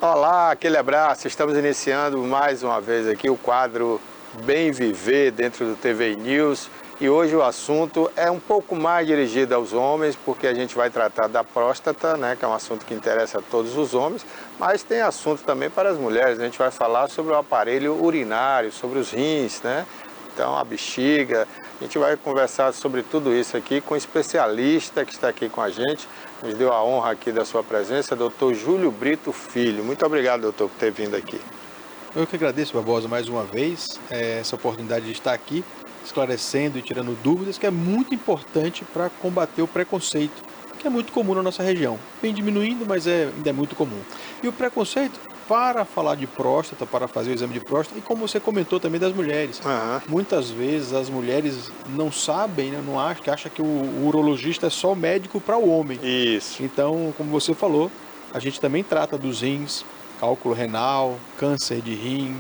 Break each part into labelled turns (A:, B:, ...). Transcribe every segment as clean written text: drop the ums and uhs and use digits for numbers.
A: Olá, aquele abraço. Estamos iniciando mais uma vez aqui o quadro Bem Viver dentro do TV News. E hoje o assunto é um pouco mais dirigido aos homens, porque a gente vai tratar da próstata, né, que é um assunto que interessa a todos os homens, mas tem assunto também para as mulheres. A gente vai falar sobre o aparelho urinário, sobre os rins, né? Então, a bexiga. A gente vai conversar sobre tudo isso aqui com um especialista que está aqui com a gente. Nos deu a honra aqui da sua presença, doutor Júlio Brito Filho. Muito obrigado, doutor, por ter vindo aqui.
B: Eu que agradeço, Barbosa, mais uma vez, essa oportunidade de estar aqui, esclarecendo e tirando dúvidas, que é muito importante para combater o preconceito, que é muito comum na nossa região. Vem diminuindo, mas ainda é muito comum. E o preconceito, para falar de próstata, para fazer o exame de próstata, e como você comentou também das mulheres. Muitas vezes as mulheres não sabem, né, não acham que o urologista é só médico para o homem.
A: Isso.
B: Então, como você falou, a gente também trata dos rins, cálculo renal, câncer de rim,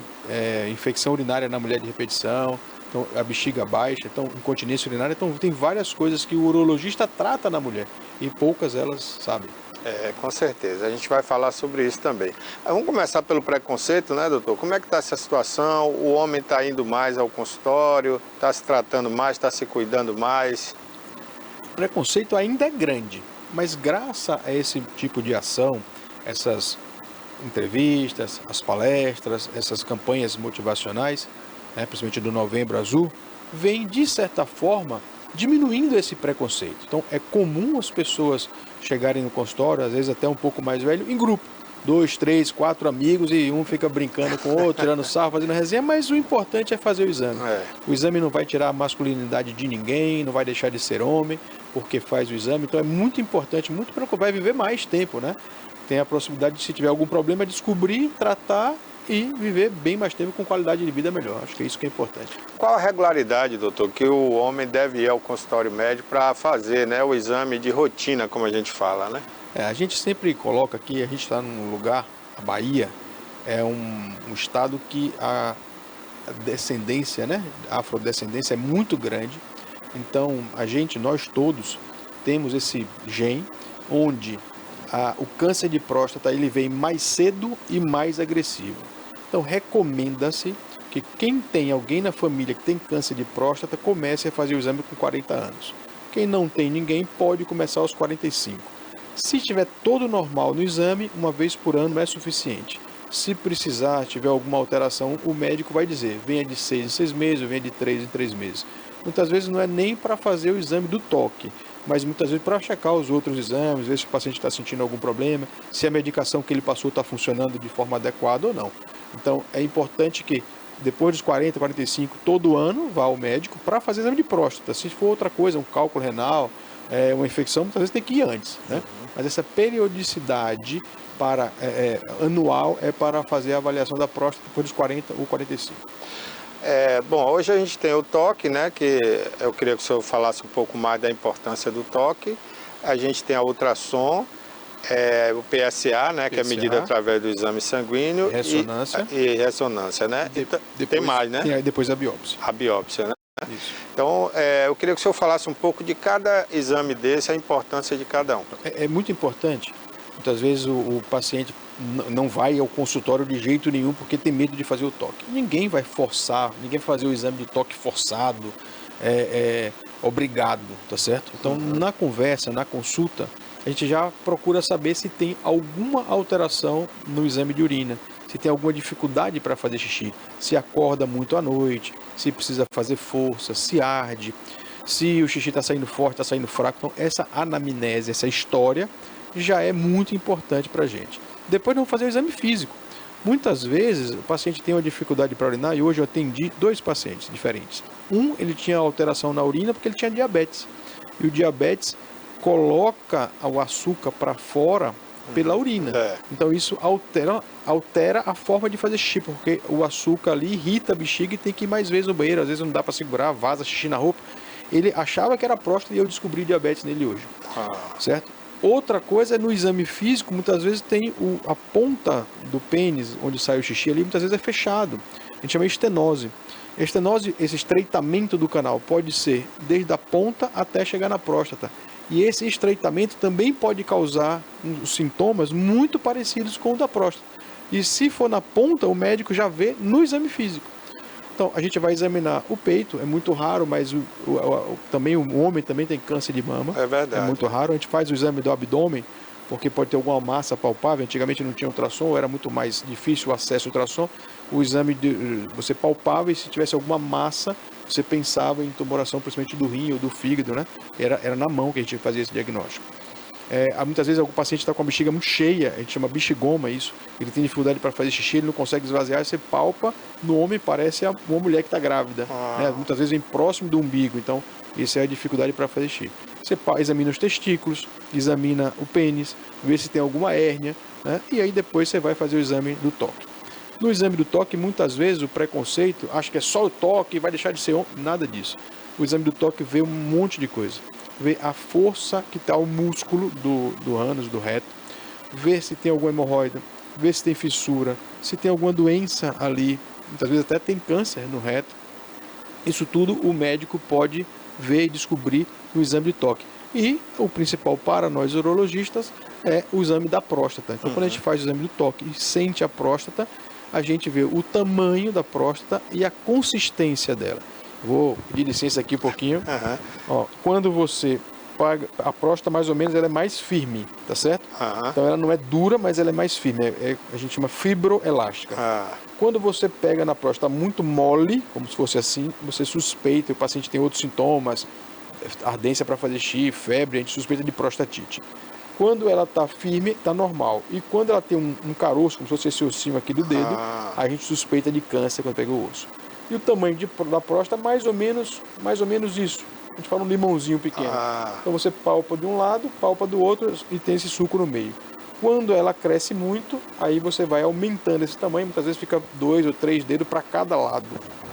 B: infecção urinária na mulher de repetição, então, a bexiga baixa, então, incontinência urinária. Então, tem várias coisas que o urologista trata na mulher e poucas elas sabem.
A: Com certeza. A gente vai falar sobre isso também. Vamos começar pelo preconceito, né, doutor? Como é que está essa situação? O homem está indo mais ao consultório, está se tratando mais, está se cuidando mais?
B: O preconceito ainda é grande, mas graças a esse tipo de ação, essas entrevistas, as palestras, essas campanhas motivacionais, né, principalmente do Novembro Azul, vem, de certa forma, diminuindo esse preconceito. Então, é comum as pessoas chegarem no consultório, às vezes até um pouco mais velho, em grupo. 2, 3, 4 amigos e um fica brincando com o outro, tirando sarro, fazendo resenha, mas o importante é fazer o exame. O exame não vai tirar a masculinidade de ninguém, não vai deixar de ser homem, porque faz o exame. Então, é muito importante, muito preocupado, vai viver mais tempo, né? Tem a possibilidade de, se tiver algum problema, descobrir, tratar e viver bem mais tempo com qualidade de vida melhor. Acho que é isso que é importante.
A: Qual a regularidade, doutor, que o homem deve ir ao consultório médico para fazer, né, o exame de rotina, como a gente fala, né?
B: A gente sempre coloca aqui, a gente está num lugar, a Bahia é um estado que a descendência, né, a afrodescendência é muito grande. Então, nós todos temos esse gene onde o câncer de próstata ele vem mais cedo e mais agressivo. Então, recomenda-se que quem tem alguém na família que tem câncer de próstata comece a fazer o exame com 40 anos. Quem não tem ninguém pode começar aos 45. Se estiver todo normal no exame, uma vez por ano é suficiente. Se precisar, tiver alguma alteração, o médico vai dizer, venha de 6 em 6 meses, ou venha de 3 em 3 meses. Muitas vezes não é nem para fazer o exame do toque, mas muitas vezes para checar os outros exames, ver se o paciente está sentindo algum problema, se a medicação que ele passou está funcionando de forma adequada ou não. Então, é importante que depois dos 40, 45, todo ano, vá ao médico para fazer exame de próstata. Se for outra coisa, um cálculo renal, uma infecção, muitas vezes tem que ir antes, né? Mas essa periodicidade anual é para fazer a avaliação da próstata depois dos 40 ou 45.
A: Bom, hoje a gente tem o toque, né, que eu queria que o senhor falasse um pouco mais da importância do toque. A gente tem a ultrassom, o PSA, né, que é medida através do exame sanguíneo.
B: Ressonância.
A: E ressonância, né? Tem mais, né?
B: Tem depois a biópsia.
A: A biópsia, né?
B: Isso.
A: Então, eu queria que o senhor falasse um pouco de cada exame desse, a importância de cada um.
B: É muito importante. Muitas vezes o paciente não vai ao consultório de jeito nenhum porque tem medo de fazer o toque. Ninguém vai forçar, ninguém vai fazer o exame de toque forçado, obrigado, tá certo? Então, na conversa, na consulta, a gente já procura saber se tem alguma alteração no exame de urina, se tem alguma dificuldade para fazer xixi, se acorda muito à noite, se precisa fazer força, se arde, se o xixi está saindo forte, está saindo fraco. Então, essa anamnese, essa história, já é muito importante para a gente. Depois vamos fazer o exame físico. Muitas vezes o paciente tem uma dificuldade para urinar e hoje eu atendi 2 pacientes diferentes. Ele tinha alteração na urina porque ele tinha diabetes. E o diabetes coloca o açúcar para fora pela urina. Então isso altera a forma de fazer xixi, porque o açúcar ali irrita a bexiga e tem que ir mais vezes no banheiro. Às vezes não dá para segurar, vaza xixi na roupa. Ele achava que era próstata e eu descobri diabetes nele hoje. Certo? Outra coisa é no exame físico, muitas vezes tem a ponta do pênis, onde sai o xixi ali, muitas vezes é fechado. A gente chama de estenose. Estenose, esse estreitamento do canal, pode ser desde a ponta até chegar na próstata. E esse estreitamento também pode causar sintomas muito parecidos com o da próstata. E se for na ponta, o médico já vê no exame físico. Então, a gente vai examinar o peito, é muito raro, mas também o homem também tem câncer de mama.
A: É verdade.
B: É muito raro. A gente faz o exame do abdômen, porque pode ter alguma massa palpável. Antigamente não tinha ultrassom, era muito mais difícil o acesso ao ultrassom. O exame você palpava e se tivesse alguma massa, você pensava em tumoração, principalmente do rim ou do fígado, né? Era na mão que a gente fazia esse diagnóstico. Muitas vezes o paciente está com a bexiga muito cheia, a gente chama bexigoma isso, ele tem dificuldade para fazer xixi, ele não consegue esvaziar, você palpa, no homem parece uma mulher que está grávida, né? Muitas vezes vem próximo do umbigo, então essa é a dificuldade para fazer xixi. Você examina os testículos, examina o pênis, vê se tem alguma hérnia, né? E aí depois você vai fazer o exame do toque. No exame do toque, muitas vezes o preconceito acha que é só o toque e vai deixar de ser homem, nada disso. O exame do toque vê um monte de coisa. Ver a força que está o músculo do ânus, do reto, ver se tem alguma hemorroida, ver se tem fissura, se tem alguma doença ali, muitas vezes até tem câncer no reto. Isso tudo o médico pode ver e descobrir no exame de toque. E o principal para nós urologistas é o exame da próstata. Então, quando a gente faz o exame do toque e sente a próstata, a gente vê o tamanho da próstata e a consistência dela. Vou pedir licença aqui um pouquinho. Ó, quando você paga a próstata, mais ou menos, ela é mais firme, tá certo? Então ela não é dura, mas ela é mais firme. A gente chama fibroelástica. Quando você pega na próstata muito mole, como se fosse assim, você suspeita, o paciente tem outros sintomas, ardência para fazer xixi, febre, a gente suspeita de prostatite. Quando ela está firme, está normal. E quando ela tem um caroço, como se fosse esse ossinho aqui do dedo, a gente suspeita de câncer quando pega o osso. E o tamanho da próstata, mais ou menos isso. A gente fala um limãozinho pequeno. Então você palpa de um lado, palpa do outro e tem esse suco no meio. Quando ela cresce muito, aí você vai aumentando esse tamanho. Muitas vezes fica 2 ou 3 dedos para cada lado,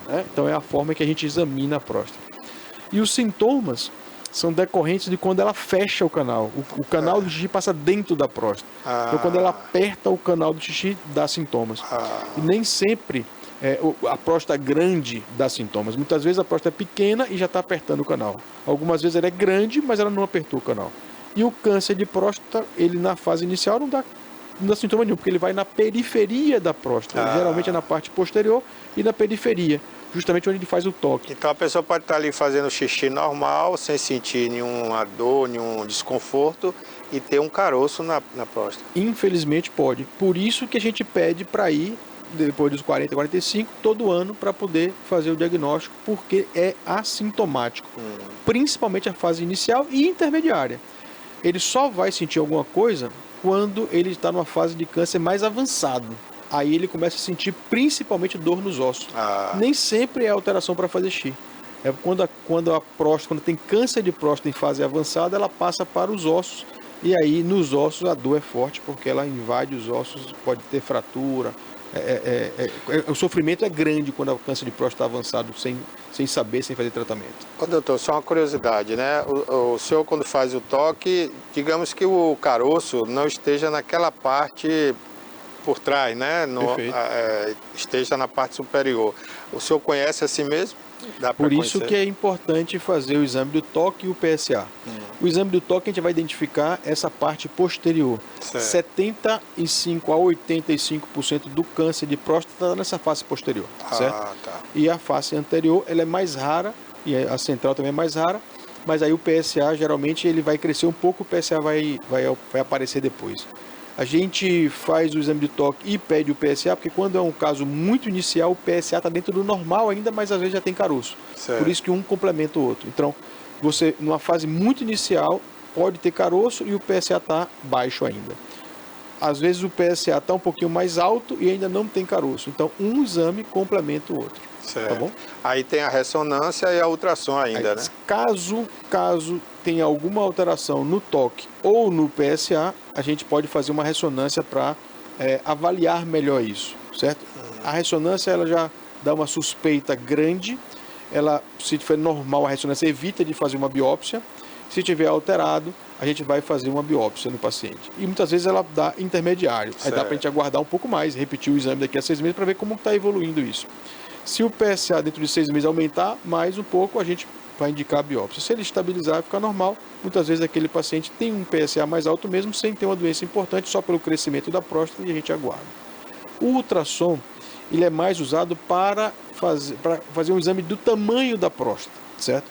B: né? Então é a forma que a gente examina a próstata. E os sintomas são decorrentes de quando ela fecha o canal. O canal do xixi passa dentro da próstata. Então quando ela aperta o canal do xixi, dá sintomas. E nem sempre a próstata grande dá sintomas. Muitas vezes a próstata é pequena e já está apertando o canal. Algumas vezes ela é grande, mas ela não apertou o canal. E o câncer de próstata, ele na fase inicial não dá sintoma nenhum, porque ele vai na periferia da próstata. Geralmente é na parte posterior e na periferia, justamente onde ele faz o toque.
A: Então a pessoa pode estar ali fazendo xixi normal, sem sentir nenhuma dor, nenhum desconforto, e ter um caroço na próstata.
B: Infelizmente pode. Por isso que a gente pede para ir depois dos 40, 45, todo ano, para poder fazer o diagnóstico, porque é assintomático. Principalmente a fase inicial e intermediária. Ele só vai sentir alguma coisa quando ele está numa fase de câncer mais avançado. Aí ele começa a sentir principalmente dor nos ossos. Nem sempre é alteração para fazer xixi. É quando tem câncer de próstata em fase avançada, ela passa para os ossos. E aí nos ossos a dor é forte, porque ela invade os ossos, pode ter fratura. O sofrimento é grande quando o câncer de próstata está avançado, sem saber, sem fazer tratamento.
A: Ô, doutor, só uma curiosidade, né? O senhor, quando faz o toque, digamos que o caroço não esteja naquela parte por trás, né? Esteja na parte superior. O senhor conhece assim mesmo?
B: Por isso que é importante fazer o exame do toque e o PSA. O exame do toque a gente vai identificar essa parte posterior. Certo. 75% a 85% do câncer de próstata está nessa face posterior, certo? E a face anterior, ela é mais rara, e a central também é mais rara, mas aí o PSA geralmente ele vai crescer um pouco, o PSA vai aparecer depois. A gente faz o exame de toque e pede o PSA, porque quando é um caso muito inicial, o PSA está dentro do normal ainda, mas às vezes já tem caroço. Certo. Por isso que um complementa o outro. Então, você, numa fase muito inicial, pode ter caroço e o PSA está baixo ainda. Às vezes o PSA está um pouquinho mais alto e ainda não tem caroço. Então, um exame complementa o outro.
A: Certo.
B: Tá bom?
A: Aí tem a ressonância e a ultrassom ainda, aí, né?
B: Caso tenha alguma alteração no toque ou no PSA, a gente pode fazer uma ressonância para avaliar melhor isso, certo? A ressonância ela já dá uma suspeita grande. Ela, se for normal, a ressonância evita de fazer uma biópsia. Se tiver alterado, a gente vai fazer uma biópsia no paciente. E muitas vezes ela dá intermediário. Aí dá para a gente aguardar um pouco mais, repetir o exame daqui a 6 meses para ver como está evoluindo isso. Se o PSA dentro de 6 meses aumentar mais um pouco, a gente vai indicar a biópsia. Se ele estabilizar e ficar normal, muitas vezes aquele paciente tem um PSA mais alto mesmo, sem ter uma doença importante, só pelo crescimento da próstata, e a gente aguarda. O ultrassom, ele é mais usado para fazer um exame do tamanho da próstata, certo?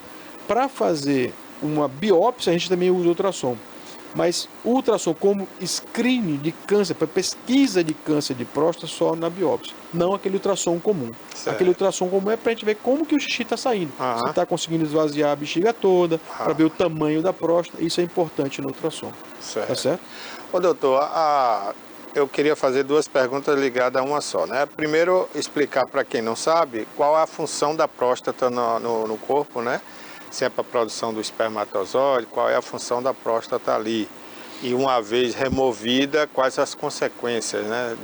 B: Para fazer uma biópsia, a gente também usa ultrassom. Mas o ultrassom como screening de câncer, para pesquisa de câncer de próstata, só na biópsia. Não aquele ultrassom comum.
A: Certo.
B: Aquele ultrassom comum é para a gente ver como que o xixi está saindo. Se está conseguindo esvaziar a bexiga toda, para ver o tamanho da próstata. Isso é importante no ultrassom.
A: Certo.
B: Tá certo?
A: Ô, doutor, eu queria fazer duas perguntas ligadas a uma só, né? Primeiro, explicar para quem não sabe qual é a função da próstata no corpo, né? Se é para a produção do espermatozoide, qual é a função da próstata ali. E uma vez removida, quais as consequências, né,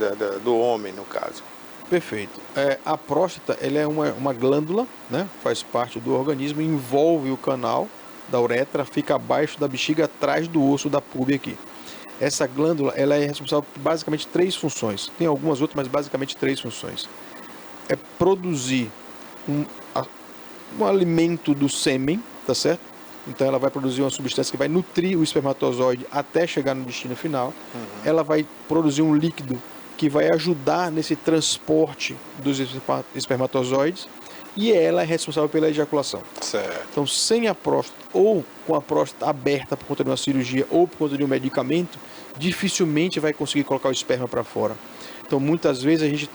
A: do homem, no caso.
B: Perfeito. A próstata, ela é uma glândula, né? Faz parte do organismo, envolve o canal da uretra, fica abaixo da bexiga, atrás do osso da púbia aqui. Essa glândula, ela é responsável por basicamente 3 funções. Tem algumas outras, mas basicamente 3 funções. É produzir um alimento do sêmen, tá certo? Então ela vai produzir uma substância que vai nutrir o espermatozoide até chegar no destino final. Ela vai produzir um líquido que vai ajudar nesse transporte dos espermatozoides e ela é responsável pela ejaculação.
A: Certo.
B: Então, sem a próstata ou com a próstata aberta por conta de uma cirurgia ou por conta de um medicamento, dificilmente vai conseguir colocar o esperma para fora. Então, muitas vezes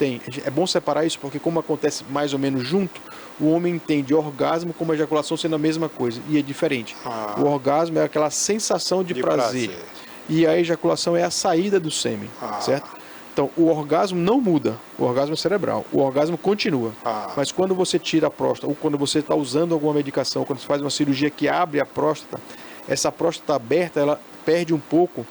B: é bom separar isso porque como acontece mais ou menos junto, o homem entende orgasmo como a ejaculação sendo a mesma coisa e é diferente. O orgasmo é aquela sensação de prazer e a ejaculação é a saída do sêmen, certo? Então, o orgasmo não muda, o orgasmo é cerebral, o orgasmo continua. Mas quando você tira a próstata, ou quando você está usando alguma medicação, ou quando você faz uma cirurgia que abre a próstata, essa próstata aberta, ela perde um pouco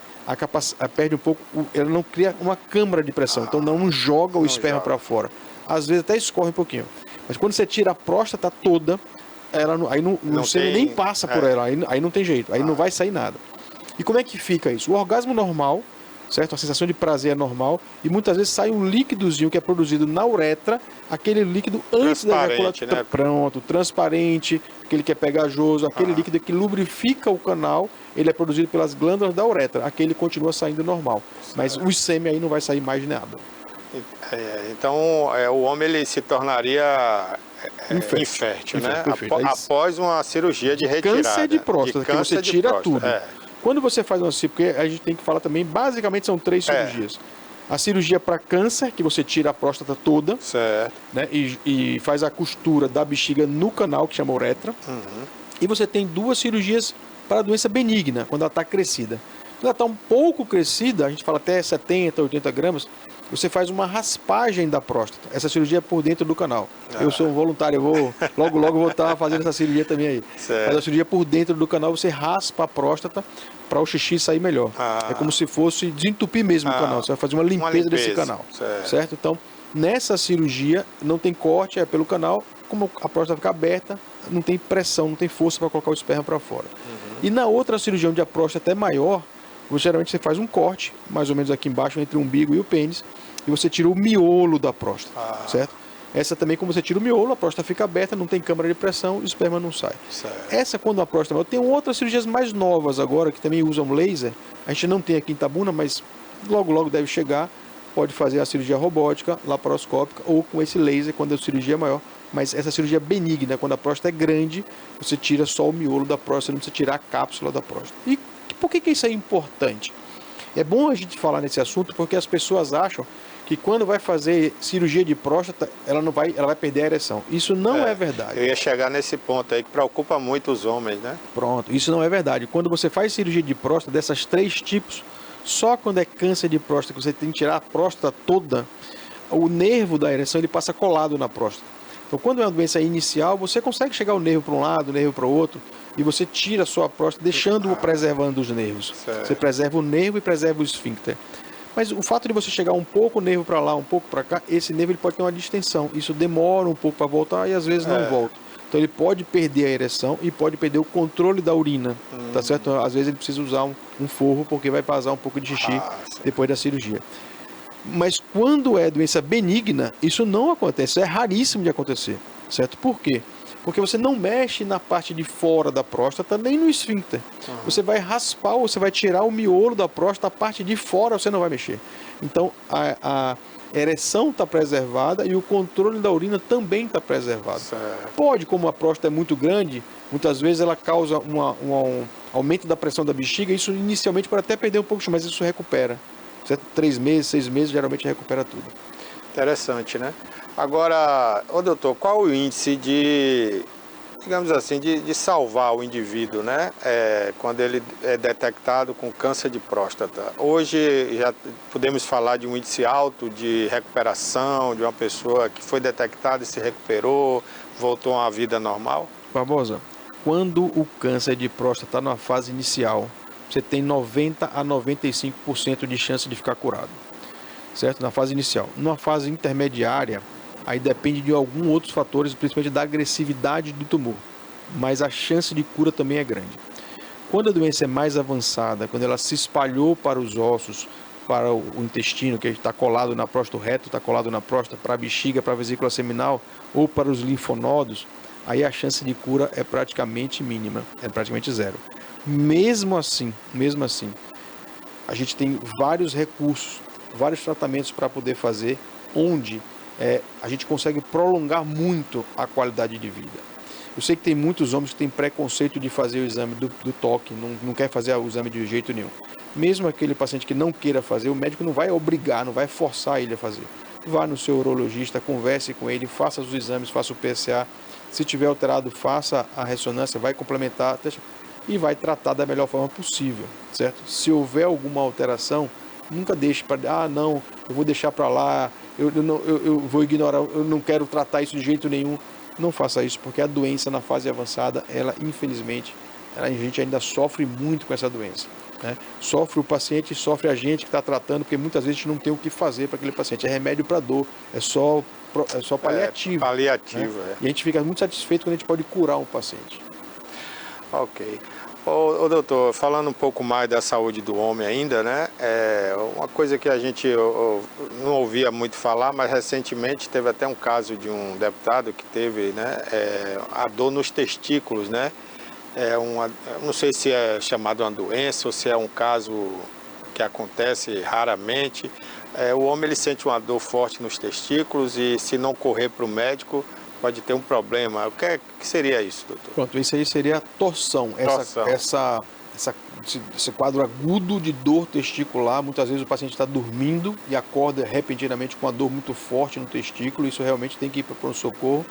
B: ela não cria uma câmara de pressão, então não joga o esperma para fora. Às vezes até escorre um pouquinho. Mas quando você tira a próstata toda, o sêmen nem passa por ela, aí não tem jeito, aí não vai sair nada. E como é que fica isso? O orgasmo normal, certo? A sensação de prazer é normal e muitas vezes sai um líquidozinho que é produzido na uretra, aquele líquido antes da ejaculação, né? Pronto, transparente, aquele que é pegajoso, aquele líquido que lubrifica o canal, ele é produzido pelas glândulas da uretra, aquele continua saindo normal, mas o sêmen aí não vai sair mais de nada.
A: Então, o homem ele se tornaria infértil, né? Após uma cirurgia de retirada.
B: Câncer de próstata, que você tira tudo. Quando você faz uma cirurgia, porque a gente tem que falar também, basicamente são 3 cirurgias. A cirurgia para câncer, que você tira a próstata toda, certo, né, e faz a costura da bexiga no canal, que chama uretra. E você tem 2 cirurgias para a doença benigna, quando ela está crescida. Quando ela está um pouco crescida, a gente fala até 70, 80 gramas, você faz uma raspagem da próstata. Essa cirurgia é por dentro do canal. Eu sou um voluntário, logo vou estar fazendo essa cirurgia também aí. Certo. Mas a cirurgia por dentro do canal, você raspa a próstata para o xixi sair melhor. É como se fosse desentupir mesmo o canal. Você vai fazer uma limpeza desse canal. Certo? Então, nessa cirurgia, não tem corte, é pelo canal. Como a próstata fica aberta, não tem pressão, não tem força para colocar o esperma para fora. E na outra cirurgia, onde a próstata é maior, geralmente você faz um corte, mais ou menos aqui embaixo, entre o umbigo e o pênis, e você tira o miolo da próstata, certo? Essa também, como você tira o miolo, a próstata fica aberta, não tem câmara de pressão e o esperma não sai. Certo. Essa, quando a próstata é maior, tem outras cirurgias mais novas agora, que também usam laser, a gente não tem aqui em Itabuna, mas logo deve chegar, pode fazer a cirurgia robótica, laparoscópica, ou com esse laser, quando a cirurgia é maior, mas essa cirurgia benigna, quando a próstata é grande, você tira só o miolo da próstata, não precisa tirar a cápsula da próstata. E por que isso é importante? É bom a gente falar nesse assunto porque as pessoas acham que quando vai fazer cirurgia de próstata, ela vai perder a ereção. Isso não é verdade.
A: Eu ia chegar nesse ponto aí que preocupa muito os homens, né?
B: Pronto, isso não é verdade. Quando você faz cirurgia de próstata, dessas 3 tipos, só quando é câncer de próstata, que você tem que tirar a próstata toda, o nervo da ereção ele passa colado na próstata. Então, quando é uma doença inicial, você consegue chegar o nervo para um lado, o nervo para o outro, e você tira a sua próstata, preservando os nervos. Certo. Você preserva o nervo e preserva o esfíncter. Mas o fato de você chegar um pouco o nervo para lá, um pouco para cá, esse nervo ele pode ter uma distensão. Isso demora um pouco para voltar e às vezes não volta. Então ele pode perder a ereção e pode perder o controle da urina, tá certo? Às vezes ele precisa usar um forro porque vai vazar um pouco de xixi depois da cirurgia. Mas quando é doença benigna, isso não acontece, é raríssimo de acontecer, certo? Por quê? Porque você não mexe na parte de fora da próstata, nem no esfíncter. Você vai raspar, ou você vai tirar o miolo da próstata, a parte de fora você não vai mexer. Então, a ereção está preservada e o controle da urina também está preservado.
A: Certo.
B: Pode, como a próstata é muito grande, muitas vezes ela causa um aumento da pressão da bexiga, isso inicialmente pode até perder um pouco, mas isso recupera. 3 meses, 6 meses, geralmente recupera tudo.
A: Interessante, né? Agora, doutor, qual o índice de, digamos assim, de salvar o indivíduo, né? Quando ele é detectado com câncer de próstata? Hoje já podemos falar de um índice alto de recuperação, de uma pessoa que foi detectada e se recuperou, voltou a uma vida normal?
B: Barbosa, quando o câncer de próstata está na fase inicial, você tem 90 a 95% de chance de ficar curado, certo? Na fase inicial. Numa fase intermediária, aí depende de alguns outros fatores, principalmente da agressividade do tumor, mas a chance de cura também é grande. Quando a doença é mais avançada, quando ela se espalhou para os ossos, para o intestino, que está colado na próstata, o reto está colado na próstata, para a bexiga, para a vesícula seminal, ou para os linfonodos, aí a chance de cura é praticamente mínima, é praticamente zero. Mesmo assim, a gente tem vários recursos, vários tratamentos para poder fazer, onde a gente consegue prolongar muito a qualidade de vida. Eu sei que tem muitos homens que têm preconceito de fazer o exame do toque, não quer fazer o exame de jeito nenhum. Mesmo aquele paciente que não queira fazer, o médico não vai obrigar, não vai forçar ele a fazer. Vá no seu urologista, converse com ele, faça os exames, faça o PSA. Se tiver alterado, faça a ressonância, vai complementar e vai tratar da melhor forma possível, certo? Se houver alguma alteração, nunca deixe para, não, eu vou deixar para lá, eu vou ignorar, eu não quero tratar isso de jeito nenhum. Não faça isso, porque a doença na fase avançada, ela infelizmente, a gente ainda sofre muito com essa doença, né? Sofre o paciente, sofre a gente que está tratando, porque muitas vezes a gente não tem o que fazer para aquele paciente, é remédio para dor, é só paliativo.
A: Paliativo,
B: né? E a gente fica muito satisfeito quando a gente pode curar um paciente.
A: Ok. Doutor, falando um pouco mais da saúde do homem ainda, né? Uma coisa que a gente não ouvia muito falar, mas recentemente teve até um caso de um deputado que teve, né, a dor nos testículos, né? Não sei se é chamado uma doença ou se é um caso que acontece raramente. O homem ele sente uma dor forte nos testículos e se não correr para o médico, pode ter um problema. O que seria isso, doutor?
B: Pronto, isso aí seria a torção. Esse quadro agudo de dor testicular, muitas vezes o paciente está dormindo e acorda repentinamente com uma dor muito forte no testículo, isso realmente tem que ir para o pronto-socorro.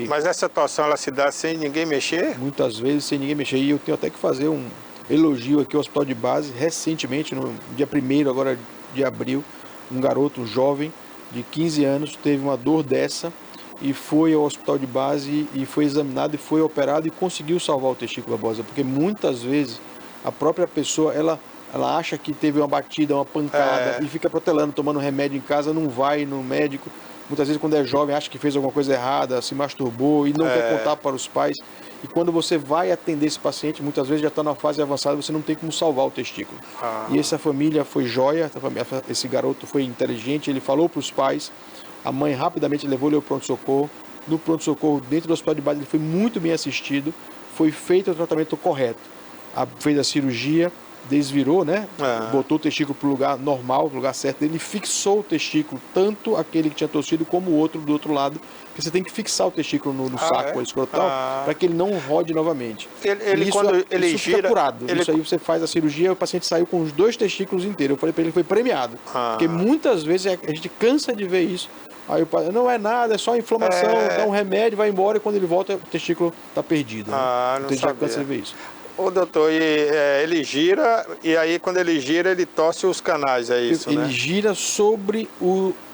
A: Mas essa torção ela se dá sem ninguém mexer?
B: Muitas vezes sem ninguém mexer, e eu tenho até que fazer um elogio aqui ao Hospital de Base, recentemente, no dia 1º agora de abril, um garoto, um jovem de 15 anos, teve uma dor dessa, e foi ao hospital de base e foi examinado e foi operado e conseguiu salvar o testículo, Barbosa, porque muitas vezes a própria pessoa, ela acha que teve uma batida, uma pancada e fica protelando, tomando remédio em casa, não vai no médico. Muitas vezes quando é jovem acha que fez alguma coisa errada, se masturbou e não quer contar para os pais. E quando você vai atender esse paciente, muitas vezes já está na fase avançada, você não tem como salvar o testículo. E essa família foi joia, esse garoto foi inteligente, ele falou para os pais. A mãe rapidamente levou ele ao pronto-socorro. No pronto-socorro, dentro do hospital de base, ele foi muito bem assistido. Foi feito o tratamento correto. Fez a cirurgia, desvirou, né? Botou o testículo para o lugar normal, para o lugar certo. Ele fixou o testículo, tanto aquele que tinha torcido como o outro do outro lado. Porque você tem que fixar o testículo no saco escrotal para que ele não rode novamente.
A: Quando ele
B: isso
A: gira,
B: fica curado. Isso aí você faz a cirurgia e o paciente saiu com os 2 testículos inteiros. Eu falei para ele que foi premiado. Porque muitas vezes a gente cansa de ver isso. Aí o paciente, não é nada, é só inflamação, dá um remédio, vai embora e quando ele volta o testículo está perdido. Né?
A: Não
B: então já cansa de ver isso.
A: Doutor, ele gira e aí quando ele gira ele torce os canais, é isso,
B: ele
A: né?
B: gira sobre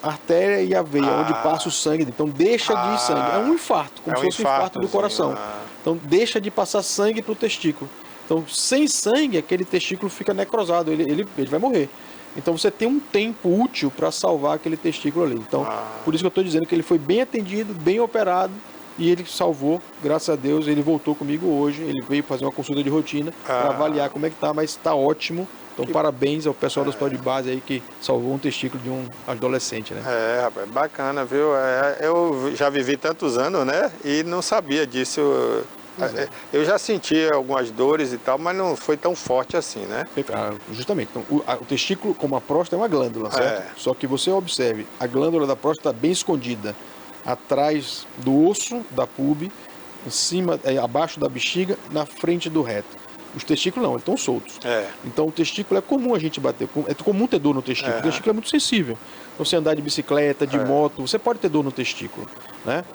B: a artéria e a veia, onde passa o sangue, então deixa de ir sangue. É um infarto, como se fosse um infarto do coração. Então deixa de passar sangue para o testículo. Então sem sangue aquele testículo fica necrosado, ele vai morrer. Então você tem um tempo útil para salvar aquele testículo ali. Então, por isso que eu estou dizendo que ele foi bem atendido, bem operado, e ele salvou, graças a Deus. Ele voltou comigo hoje, ele veio fazer uma consulta de rotina para avaliar como é que está, mas está ótimo. Então, parabéns ao pessoal do hospital de base aí que salvou um testículo de um adolescente, né?
A: Rapaz, bacana, viu? Eu já vivi tantos anos, né? E não sabia disso. Eu já senti algumas dores e tal, mas não foi tão forte assim, né?
B: Justamente. Então, o testículo, como a próstata, é uma glândula, certo? Só que você observe, a glândula da próstata está bem escondida atrás do osso da pube, em cima, abaixo da bexiga, na frente do reto. Os testículos não, eles estão soltos. Então o testículo é comum a gente bater. É comum ter dor no testículo. O testículo é muito sensível. Então, você andar de bicicleta, de moto, você pode ter dor no testículo, né?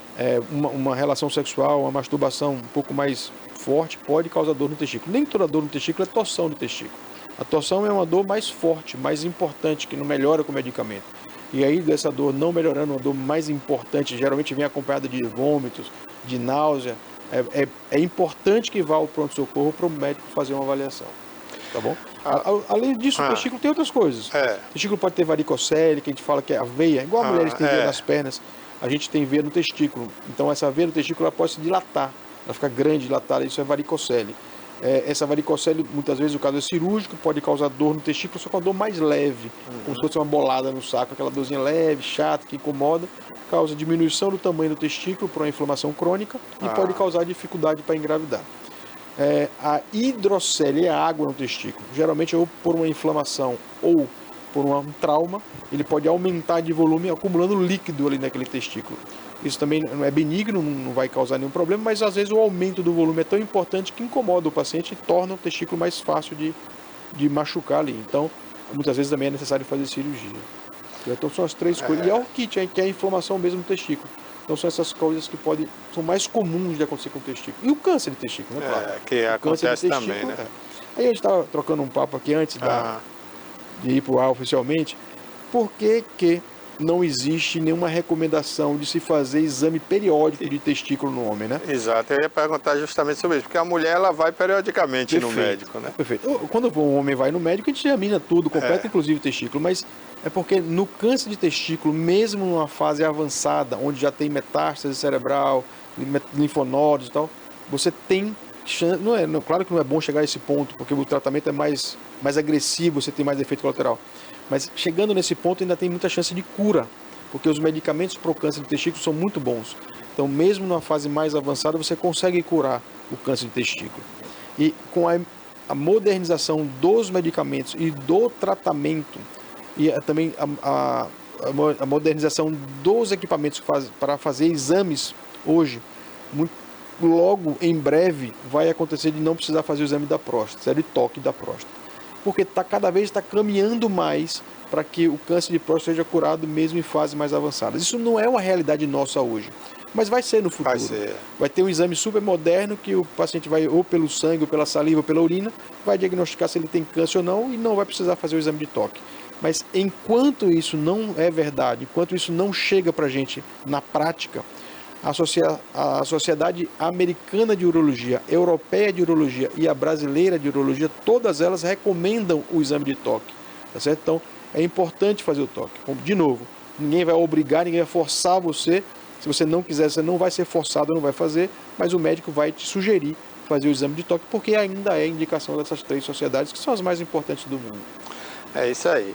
B: Uma relação sexual, uma masturbação um pouco mais forte pode causar dor no testículo. Nem toda dor no testículo é torção de testículo. A torção é uma dor mais forte, mais importante, que não melhora com medicamento. E aí, dessa dor não melhorando, uma dor mais importante, geralmente vem acompanhada de vômitos, de náusea. É importante que vá ao pronto-socorro para o médico fazer uma avaliação, tá bom? Além disso, o testículo tem outras coisas. O testículo pode ter varicocele, que a gente fala que é a veia, igual a mulheres têm veia nas pernas, a gente tem veia no testículo. Então, essa veia no testículo ela pode se dilatar, ela fica grande, dilatada, isso é varicocele. Essa varicocele, muitas vezes, o caso é cirúrgico, pode causar dor no testículo, só com uma dor mais leve, como se fosse uma bolada no saco, aquela dorzinha leve, chata, que incomoda, causa diminuição do tamanho do testículo por uma inflamação crônica e pode causar dificuldade para engravidar. A hidrocele é a água no testículo, geralmente ou por uma inflamação ou por um trauma, ele pode aumentar de volume acumulando líquido ali naquele testículo. Isso também não é benigno, não vai causar nenhum problema, mas às vezes o aumento do volume é tão importante que incomoda o paciente e torna o testículo mais fácil de machucar ali. Então, muitas vezes também é necessário fazer cirurgia. Então, são as três coisas. E a orquite, que é a inflamação mesmo do testículo. Então, são essas coisas que são mais comuns de acontecer com o testículo. E o câncer de testículo, né, claro?
A: Que acontece também, né?
B: Aí a gente estava trocando um papo aqui antes de ir para o ar oficialmente. Por que não existe nenhuma recomendação de se fazer exame periódico de testículo no homem, né?
A: Exato, eu ia perguntar justamente sobre isso, porque a mulher ela vai periodicamente no médico, né?
B: Perfeito. Quando o homem vai no médico, a gente examina tudo, completo, inclusive o testículo, mas é porque no câncer de testículo, mesmo numa fase avançada, onde já tem metástase cerebral, linfonódulos e tal, você tem chance, claro que não é bom chegar a esse ponto, porque o tratamento é mais agressivo, você tem mais efeito colateral. Mas chegando nesse ponto ainda tem muita chance de cura, porque os medicamentos para o câncer de testículo são muito bons. Então, mesmo numa fase mais avançada, você consegue curar o câncer de testículo. E com a modernização dos medicamentos e do tratamento, e também a modernização dos equipamentos para fazer exames hoje, logo em breve vai acontecer de não precisar fazer o exame da próstata, de toque da próstata. Porque cada vez está caminhando mais para que o câncer de próstata seja curado mesmo em fases mais avançadas. Isso não é uma realidade nossa hoje, mas vai ser no futuro. Vai ter um exame super moderno que o paciente vai, ou pelo sangue, ou pela saliva, ou pela urina, vai diagnosticar se ele tem câncer ou não e não vai precisar fazer o exame de toque. Mas enquanto isso não é verdade, enquanto isso não chega para a gente na prática, a Sociedade Americana de Urologia, Europeia de Urologia e a Brasileira de Urologia, todas elas recomendam o exame de toque, tá certo? Então, é importante fazer o toque. De novo, ninguém vai obrigar, ninguém vai forçar você. Se você não quiser, você não vai ser forçado, não vai fazer, mas o médico vai te sugerir fazer o exame de toque, porque ainda é indicação dessas três sociedades, que são as mais importantes do mundo.
A: É isso aí.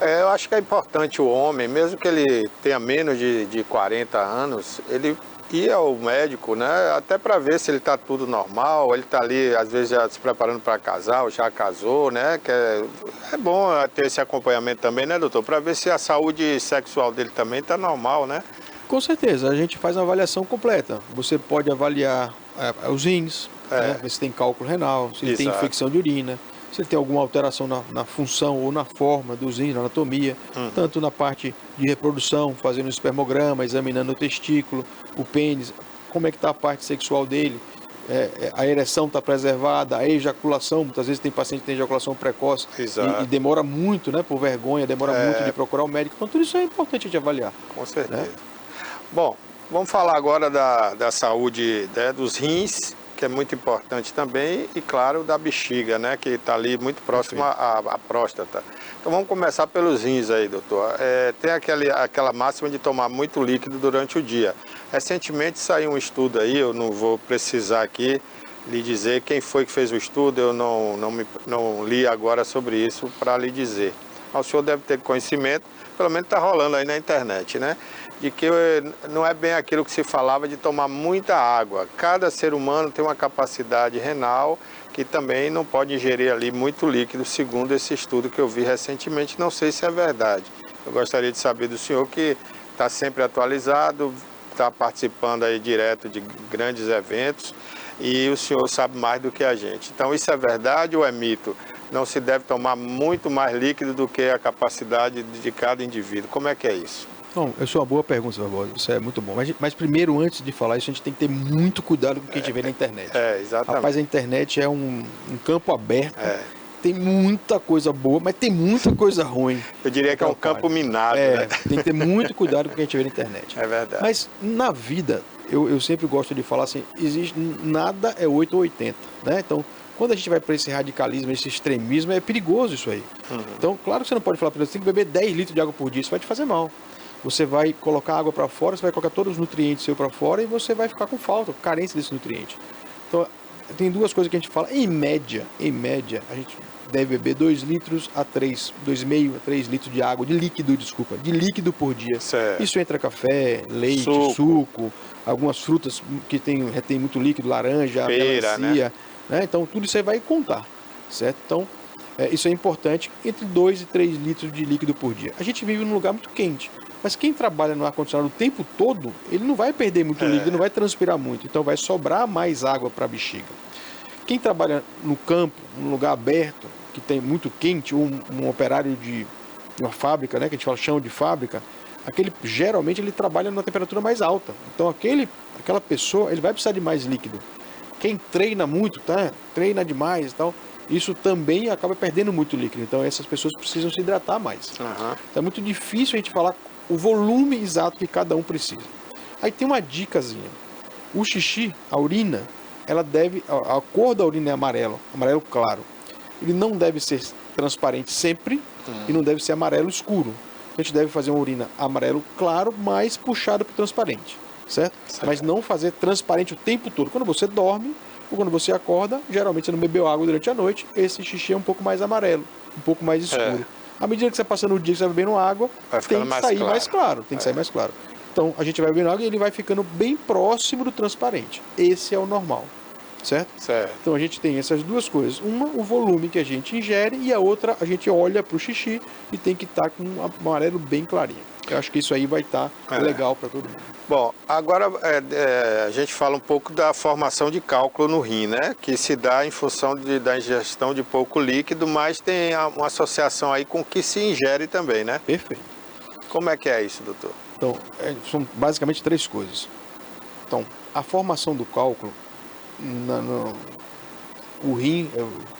A: Eu acho que é importante o homem, mesmo que ele tenha menos de 40 anos, ele ir ao médico, né? Até para ver se ele está tudo normal, ele está ali, às vezes, já se preparando para casar, ou já casou, né? Que é bom ter esse acompanhamento também, né, doutor? Para ver se a saúde sexual dele também está normal, né?
B: Com certeza, a gente faz uma avaliação completa. Você pode avaliar os rins, né? Ver se tem cálculo renal, se ele tem infecção de urina, se ele tem alguma alteração na função ou na forma dos rins, na anatomia, tanto na parte de reprodução, fazendo um espermograma, examinando o testículo, o pênis, como é que está a parte sexual dele, a ereção está preservada, a ejaculação, muitas vezes tem paciente que tem ejaculação precoce e demora muito, né, por vergonha, demora muito de procurar o médico, então tudo isso é importante de avaliar.
A: Com certeza. Né? Bom, vamos falar agora da saúde, né, dos rins, que é muito importante também, e claro, da bexiga, né, que está ali muito próxima à próstata. Então vamos começar pelos rins aí, doutor. Tem aquela máxima de tomar muito líquido durante o dia. Recentemente saiu um estudo aí, eu não vou precisar aqui, lhe dizer quem foi que fez o estudo, eu não li agora sobre isso para lhe dizer. Mas o senhor deve ter conhecimento, pelo menos está rolando aí na internet, né? De que não é bem aquilo que se falava de tomar muita água. Cada ser humano tem uma capacidade renal que também não pode ingerir ali muito líquido, segundo esse estudo que eu vi recentemente. Não sei se é verdade. Eu gostaria de saber do senhor, que está sempre atualizado, está participando aí direto de grandes eventos, e o senhor sabe mais do que a gente. Então, isso é verdade ou é mito? Não se deve tomar muito mais líquido do que a capacidade de cada indivíduo. Como é que é isso?
B: Não, essa é uma boa pergunta, Barbosa. Isso é muito bom. Mas primeiro, antes de falar isso, a gente tem que ter muito cuidado com o que a gente vê na internet.
A: Exatamente.
B: Rapaz, a internet é um campo aberto. Tem muita coisa boa, mas tem muita coisa ruim.
A: Eu diria que é um campo minado, né?
B: Tem que ter muito cuidado com o que a gente vê na internet.
A: É verdade.
B: Mas na vida, eu sempre gosto de falar assim, nada é 8 ou 80, né? Então, quando a gente vai para esse radicalismo, esse extremismo, é perigoso isso aí. Então, claro que você não pode falar para você, tem que beber 10 litros de água por dia, isso vai te fazer mal. Você vai colocar água para fora, você vai colocar todos os nutrientes seus para fora e você vai ficar com falta, com carência desse nutriente. Então, tem duas coisas que a gente fala. Em média, a gente deve beber 2 litros a 3, 2,5 a 3 litros de água, de líquido por dia.
A: Certo.
B: Isso entra café, leite, suco, algumas frutas que retém muito líquido, laranja, melancia, né? Então, tudo isso aí vai contar, certo? Então, isso é importante, entre 2 e 3 litros de líquido por dia. A gente vive num lugar muito quente, mas quem trabalha no ar-condicionado o tempo todo, ele não vai perder muito líquido, não vai transpirar muito, então vai sobrar mais água para a bexiga. Quem trabalha no campo, num lugar aberto, que tem muito quente, ou um operário de uma fábrica, né, que a gente fala chão de fábrica, geralmente ele trabalha numa temperatura mais alta. Então aquela pessoa, ele vai precisar de mais líquido. Quem treina muito, treina demais e tal, isso também acaba perdendo muito líquido. Então essas pessoas precisam se hidratar mais. Então é muito difícil a gente falar o volume exato que cada um precisa. Aí tem uma dicasinha. O xixi, a urina, a cor da urina é amarelo claro. Ele não deve ser transparente sempre e não deve ser amarelo escuro. A gente deve fazer uma urina amarelo claro, mais puxado para o transparente, certo? Mas não fazer transparente o tempo todo. Quando você dorme ou quando você acorda, geralmente você não bebeu água durante a noite, esse xixi é um pouco mais amarelo, um pouco mais escuro. À medida que você passa no dia que você vai bebendo água, tem que sair mais claro. Tem que sair mais claro. Então, a gente vai bebendo água e ele vai ficando bem próximo do transparente. Esse é o normal. Certo? Então a gente tem essas duas coisas. Uma, o volume que a gente ingere, e a outra, a gente olha para o xixi e tem que estar com um amarelo bem clarinho. Eu acho que isso aí vai estar legal para todo mundo.
A: Bom, agora a gente fala um pouco da formação de cálculo no rim, né? Que se dá em função da ingestão de pouco líquido, mas tem uma associação aí com o que se ingere também, né?
B: Perfeito.
A: Como é que é isso, doutor?
B: Então, são basicamente 3 coisas. Então, a formação do cálculo, o rim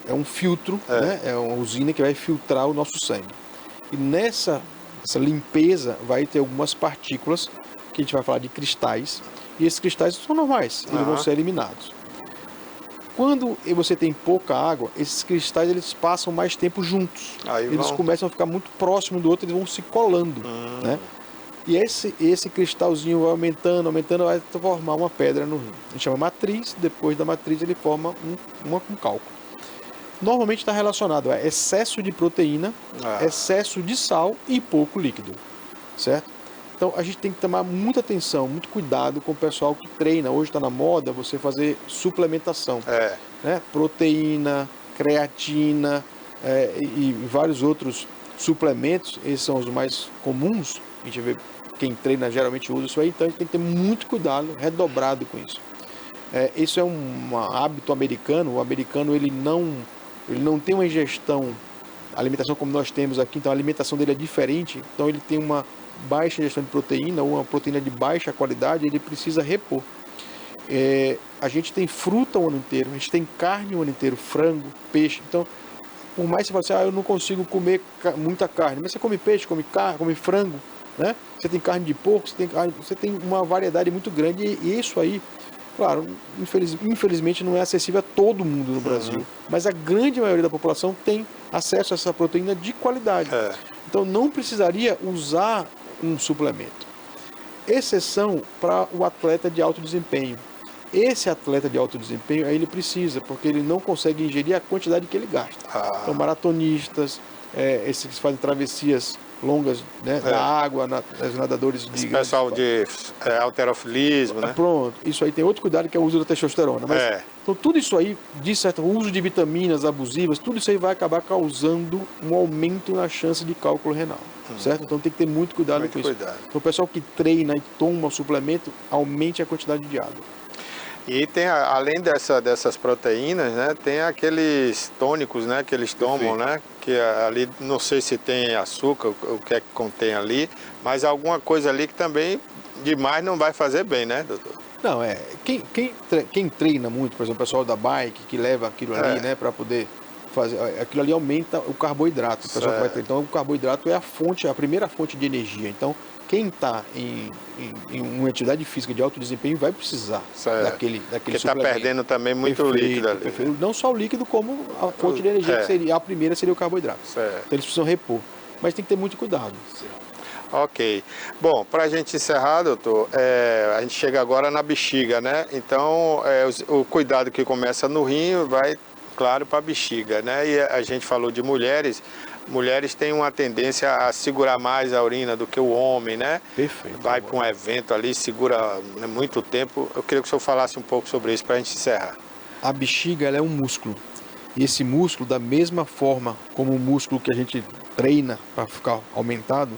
B: é um filtro, né? É uma usina que vai filtrar o nosso sangue. E nessa limpeza vai ter algumas partículas, que a gente vai falar de cristais, e esses cristais são normais, eles vão ser eliminados. Quando você tem pouca água, esses cristais eles passam mais tempo juntos. Eles começam a ficar muito próximos do outro, eles vão se colando, né? E esse cristalzinho vai aumentando, vai formar uma pedra no rim. A gente chama matriz, depois da matriz ele forma um cálculo. Normalmente está relacionado a excesso de proteína, excesso de sal e pouco líquido, certo? Então a gente tem que tomar muita atenção, muito cuidado com o pessoal que treina. Hoje está na moda você fazer suplementação, né? Proteína, creatina e vários outros suplementos, esses são os mais comuns. A gente vê quem treina geralmente usa isso aí, então a gente tem que ter muito cuidado, redobrado com isso. Isso é um hábito americano. O americano ele não tem uma ingestão, alimentação como nós temos aqui, então a alimentação dele é diferente, então ele tem uma baixa ingestão de proteína, ou uma proteína de baixa qualidade, ele precisa repor. A gente tem fruta o ano inteiro, a gente tem carne o ano inteiro, frango, peixe, então por mais que você fale assim, eu não consigo comer muita carne, mas você come peixe, come frango, né? Você tem carne de porco, você tem uma variedade muito grande, e isso aí, claro, infelizmente não é acessível a todo mundo no Brasil, mas a grande maioria da população tem acesso a essa proteína de qualidade. Então não precisaria usar um suplemento. Exceção para o atleta de alto desempenho. Esse atleta de alto desempenho, aí ele precisa, porque ele não consegue ingerir a quantidade que ele gasta. Então, maratonistas, esses que fazem travessias longas, né, da água, os nadadores de...
A: Esse pessoal de halterofilismo, né?
B: Pronto, isso aí tem outro cuidado, que é o uso da testosterona. Mas, então, tudo isso aí, de certo, o uso de vitaminas abusivas, tudo isso aí vai acabar causando um aumento na chance de cálculo renal, certo? Então tem que ter muito cuidado com isso. Então, o pessoal que treina e toma suplemento, aumente a quantidade de água.
A: E tem, além dessas proteínas, né, tem aqueles tônicos, né, que eles tomam, né, que ali não sei se tem açúcar, o que é que contém ali, mas alguma coisa ali que também demais não vai fazer bem, né, doutor?
B: Não, quem treina muito, por exemplo, o pessoal da bike, que leva aquilo ali, né, para poder fazer, aquilo ali aumenta o carboidrato, o pessoal que vai treinar. Então, o carboidrato é a primeira fonte de energia. Então, quem está em uma atividade física de alto desempenho vai precisar daquele
A: porque está perdendo também muito líquido ali.
B: Né? Não só o líquido, como a fonte de energia, que seria, a primeira seria o carboidrato. Então eles precisam repor. Mas tem que ter muito cuidado.
A: Ok. Bom, para a gente encerrar, doutor, a gente chega agora na bexiga, né? Então, o cuidado que começa no rim vai, claro, para a bexiga, né? E a gente falou de mulheres. Mulheres têm uma tendência a segurar mais a urina do que o homem, né?
B: Perfeito.
A: Vai para um evento ali, segura muito tempo. Eu queria que o senhor falasse um pouco sobre isso para a gente encerrar.
B: A bexiga, ela é um músculo. E esse músculo, da mesma forma como o músculo que a gente treina para ficar aumentado,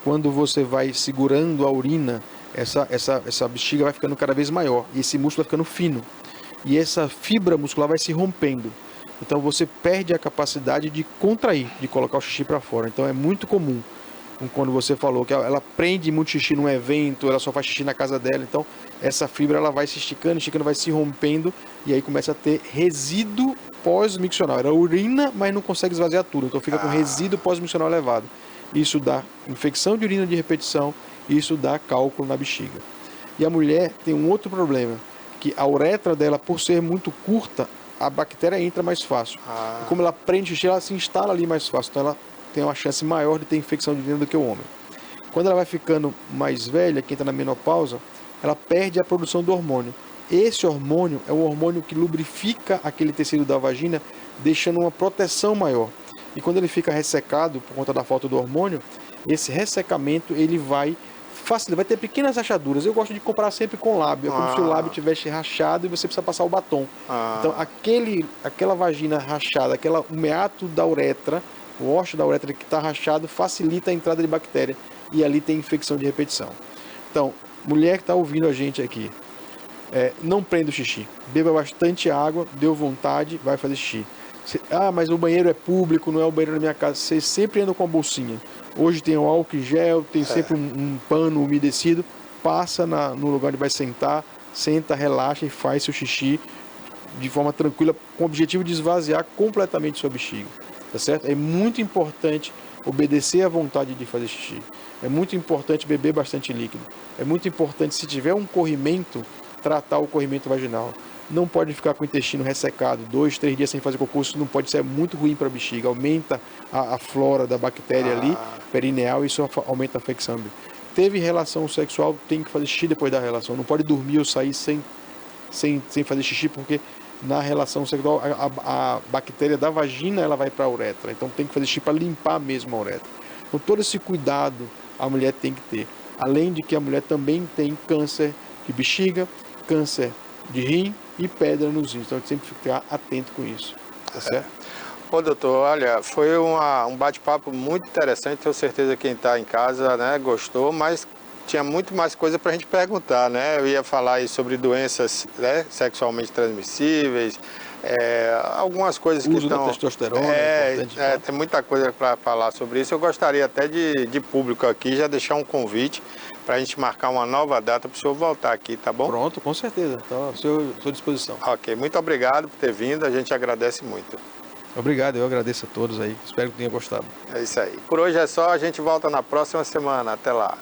B: quando você vai segurando a urina, essa bexiga vai ficando cada vez maior. E esse músculo vai ficando fino. E essa fibra muscular vai se rompendo. Então você perde a capacidade de contrair, de colocar o xixi para fora. Então é muito comum, quando você falou que ela prende muito xixi num evento, ela só faz xixi na casa dela. Então essa fibra ela vai se esticando, vai se rompendo e aí começa a ter resíduo pós-miccional. Era urina, mas não consegue esvaziar tudo. Então fica com resíduo pós-miccional elevado. Isso dá infecção de urina de repetição, isso dá cálculo na bexiga. E a mulher tem um outro problema, que a uretra dela, por ser muito curta, a bactéria entra mais fácil. E como ela prende xixi, ela se instala ali mais fácil. Então ela tem uma chance maior de ter infecção de urina do que o homem. Quando ela vai ficando mais velha, que entra na menopausa, ela perde a produção do hormônio. Esse hormônio é um hormônio que lubrifica aquele tecido da vagina, deixando uma proteção maior. E quando ele fica ressecado por conta da falta do hormônio, esse ressecamento ele vai ter pequenas rachaduras. Eu gosto de comparar sempre com o lábio. É como se o lábio tivesse rachado e você precisa passar o batom. Então, aquela vagina rachada, o meato da uretra, o ósseo da uretra que está rachado, facilita a entrada de bactéria. E ali tem infecção de repetição. Então, mulher que está ouvindo a gente aqui, não prenda o xixi. Beba bastante água, deu vontade, vai fazer xixi. Mas o banheiro é público, não é o banheiro da minha casa. Você sempre anda com a bolsinha. Hoje tem o álcool em gel, tem sempre um pano umedecido. Passa no lugar onde vai sentar, senta, relaxa e faz seu xixi de forma tranquila, com o objetivo de esvaziar completamente sua bexiga. Tá certo? É muito importante obedecer à vontade de fazer xixi. É muito importante beber bastante líquido. É muito importante, se tiver um corrimento, tratar o corrimento vaginal. Não pode ficar com o intestino ressecado 2, 3 dias sem fazer cocô, isso não pode ser muito ruim para a bexiga, aumenta a flora da bactéria ali, perineal, e isso aumenta a infecção. Teve relação sexual, tem que fazer xixi depois da relação, não pode dormir ou sair sem fazer xixi, porque na relação sexual a bactéria da vagina ela vai para a uretra, então tem que fazer xixi para limpar mesmo a uretra. Então todo esse cuidado a mulher tem que ter, além de que a mulher também tem câncer de bexiga, câncer de rim e pedra nos rins. Então a gente sempre ficar atento com isso. Tá certo?
A: Ô doutor, olha, foi um bate-papo muito interessante. Tenho certeza que quem está em casa, né, gostou, mas tinha muito mais coisa para a gente perguntar, né? Eu ia falar aí sobre doenças, né, sexualmente transmissíveis, algumas coisas que estão...
B: Uso da testosterona,
A: tem muita coisa para falar sobre isso. Eu gostaria até de público aqui já deixar um convite para a gente marcar uma nova data para o senhor voltar aqui, tá bom?
B: Pronto, com certeza. Então, à sua disposição.
A: Ok, muito obrigado por ter vindo, a gente agradece muito.
B: Obrigado, eu agradeço a todos aí. Espero que tenham gostado.
A: É isso aí. Por hoje é só, a gente volta na próxima semana. Até lá.